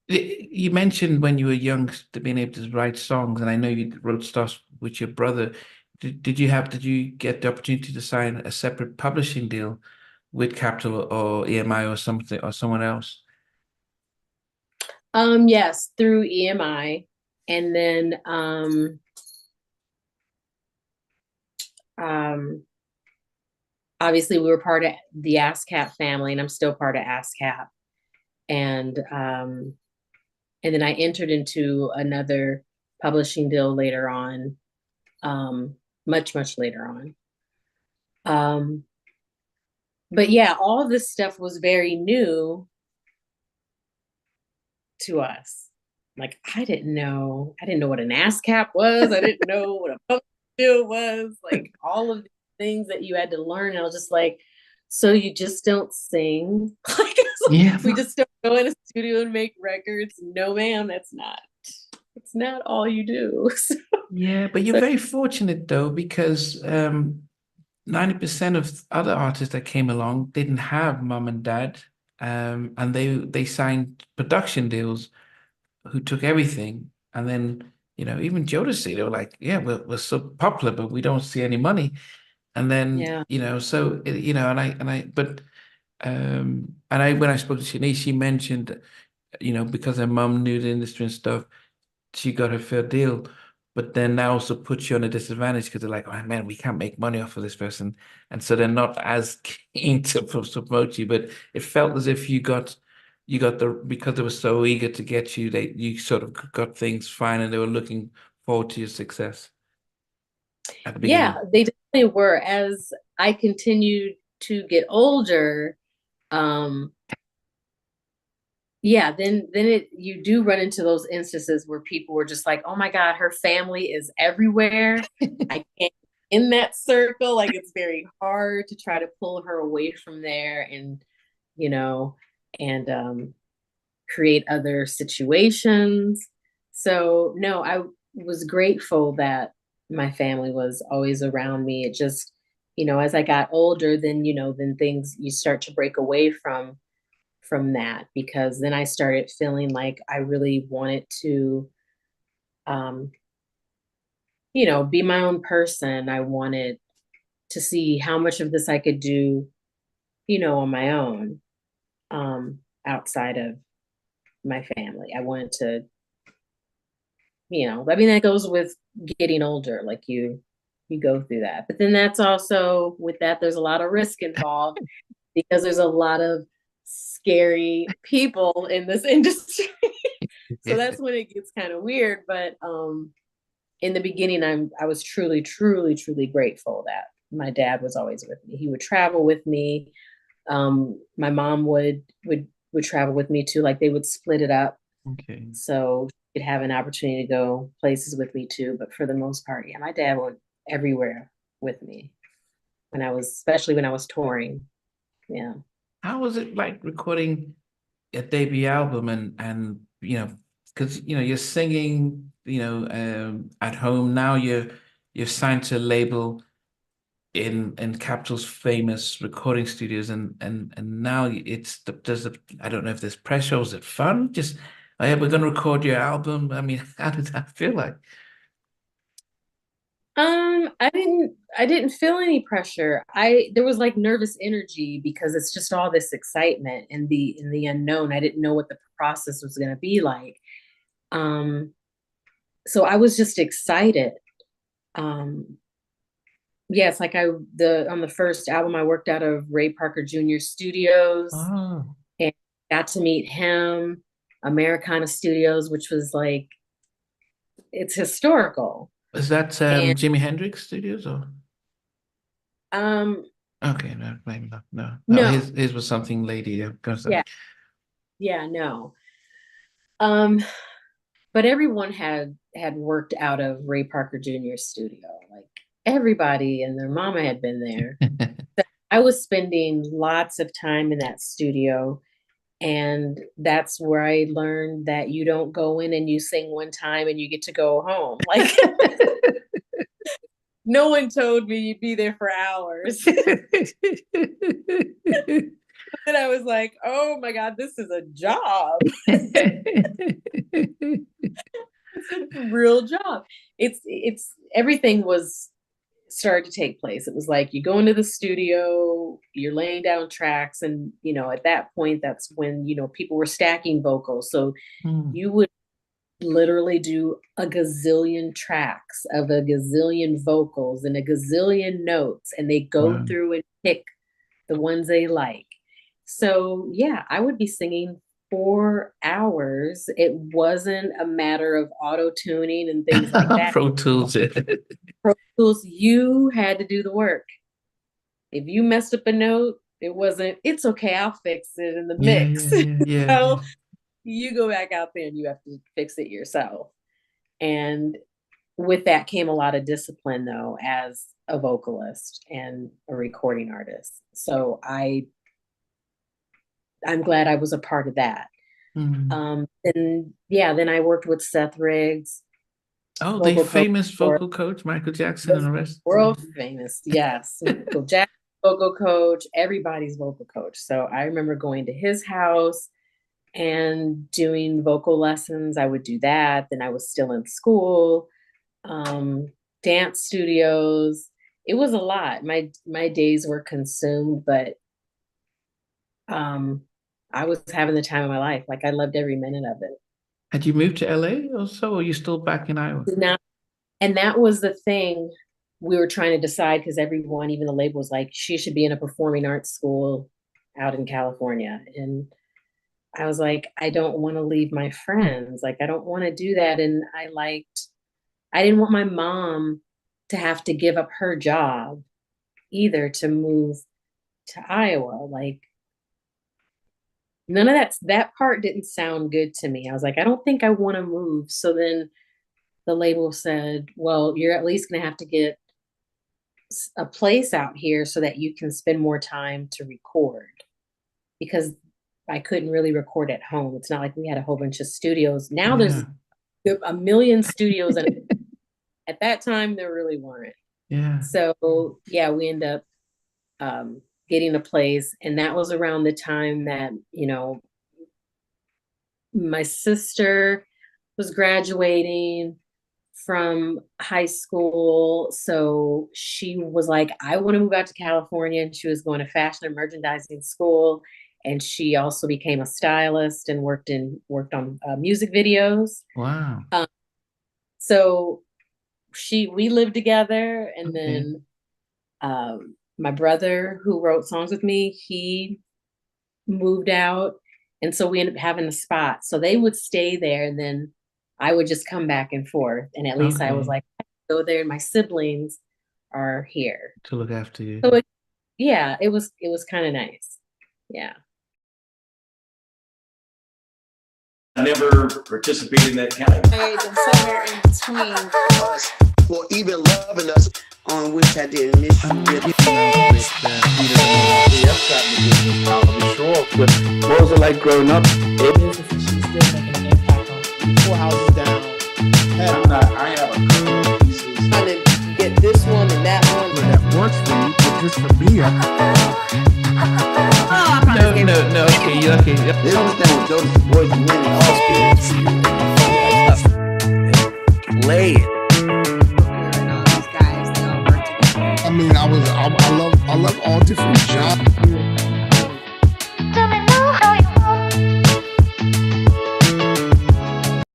You mentioned when you were young being able to write songs, and I know you wrote stuff with your brother. Did you get the opportunity to sign a separate publishing deal with Capital or EMI or something or someone else? Yes, through EMI. And then um obviously we were part of the ASCAP family, and I'm still part of ASCAP. And and then I entered into another publishing deal later on, much later on. Um, but yeah, all of this stuff was very new to us. Like I didn't know what an ASCAP was. I didn't know what a public deal was. Like all of the things that you had to learn. I was just like, so you just don't sing? Like Yeah. we just don't go in a studio and make records? No, ma'am, it's not all you do. Yeah, but you're So very fortunate though, because 90% of other artists that came along didn't have mom and dad. And they signed production deals who took everything. And then, even Jodeci, they were like, yeah, we're so popular, but we don't see any money. And then, yeah, when I spoke to Shanice, she mentioned, because her mom knew the industry and stuff, she got her fair deal. But then that also puts you on a disadvantage because they're like, oh man, we can't make money off of this person. And so they're not as keen to promote you. But it felt as if you got because they were so eager to get you, you sort of got things fine and they were looking forward to your success at the yeah, beginning. they definitely were. As I continued to get older, um, yeah, then it you do run into those instances where people were just like, oh my God, her family is everywhere. I can't in that circle. Like it's very hard to try to pull her away from there and you know, and create other situations. So no, I was grateful that my family was always around me. It just, as I got older, then things you start to break away from that, because then I started feeling like I really wanted to um, be my own person. I wanted to see how much of this I could do, on my own, outside of my family. I wanted to, I mean, that goes with getting older, like you go through that. But then that's also with that, there's a lot of risk involved because there's a lot of scary people in this industry. So that's when it gets kind of weird. But in the beginning, I was truly, truly, truly grateful that my dad was always with me. He would travel with me. My mom would travel with me too. Like they would split it up Okay. so she could have an opportunity to go places with me too. But for the most part, yeah, my dad went everywhere with me especially when I was touring. Yeah. How was it like recording a debut album and because you're singing at home now you're signed to a label in Capitol's famous recording studios and now it's I don't know if there's pressure or is it fun just oh yeah we're gonna record your album. I mean, how did that feel like? I didn't feel any pressure. There was like nervous energy because it's just all this excitement and the unknown. I didn't know what the process was going to be like. Um, so I was just excited. Um, yes, like I the on the first album I worked out of Ray Parker Jr. Studios Oh, and got to meet him, Americana Studios, which was like it's historical. is that And Jimi Hendrix Studios or um okay, no, maybe not. No, no, his was something lady, yeah, yeah, yeah, no. Um but everyone had worked out of Ray Parker Jr.'s studio. Like everybody and their mama had been there. I was spending lots of time in that studio, and that's where I learned that you don't go in and you sing one time and you get to go home. Like no one told me you'd be there for hours. And I was like, oh my God, this is a job. It's a real job. It's everything was started to take place. It was like you go into the studio, you're laying down tracks, and at that point, that's when people were stacking vocals. So you would literally do a gazillion tracks of a gazillion vocals and a gazillion notes, and they go through and pick the ones they like. So yeah, I would be singing 4 hours. It wasn't a matter of auto-tuning and things like that. Pro Tools. Pro Tools, you had to do the work. If you messed up a note, it's okay, I'll fix it in the mix. So you go back out there and you have to fix it yourself. And with that came a lot of discipline, though, as a vocalist and a recording artist. So I'm glad I was a part of that. And then I worked with Seth Riggs. Oh, the famous vocal coach, Michael Jackson and the rest. World famous, yes. Michael Jackson, vocal coach, everybody's vocal coach. So I remember going to his house and doing vocal lessons. I would do that. Then I was still in school, dance studios. It was a lot. My days were consumed, but I was having the time of my life. Like, I loved every minute of it. Had you moved to LA also, or are you still back in Iowa? No. And that was the thing we were trying to decide, because everyone, even the label, was like, she should be in a performing arts school out in California. And I was like, I don't want to leave my friends. Like, I don't want to do that. And I didn't want my mom to have to give up her job either to move to Iowa. Like, none of that part didn't sound good to me. I was like, I don't think I want to move. So then the label said, well, you're at least going to have to get a place out here so that you can spend more time to record, because I couldn't really record at home. It's not like we had a whole bunch of studios. Now there's a million studios, and at that time there really weren't. Yeah. So yeah, we end up getting a place, and that was around the time that my sister was graduating from high school. So she was like, I want to move out to California, and she was going to fashion and merchandising school. And she also became a stylist and worked on music videos. Wow. So we lived together, and then my brother, who wrote songs with me, he moved out, and so we ended up having a spot. So they would stay there, and then I would just come back and forth. And at least I was like, I go there, and my siblings are here to look after you. So it was kind of nice. Yeah. I never participated in that kind of. And somewhere in between us, or even loving us, on which I didn't miss you with. What was it like growing up? She's still making an impact on 4 houses down. I have a couple pieces. Trying to get this one and that one. That works for you, but just for me, No. Okay, you're okay. They don't understand what Jonas Boys and men and all spirits. Play it. I mean, I love all different genres.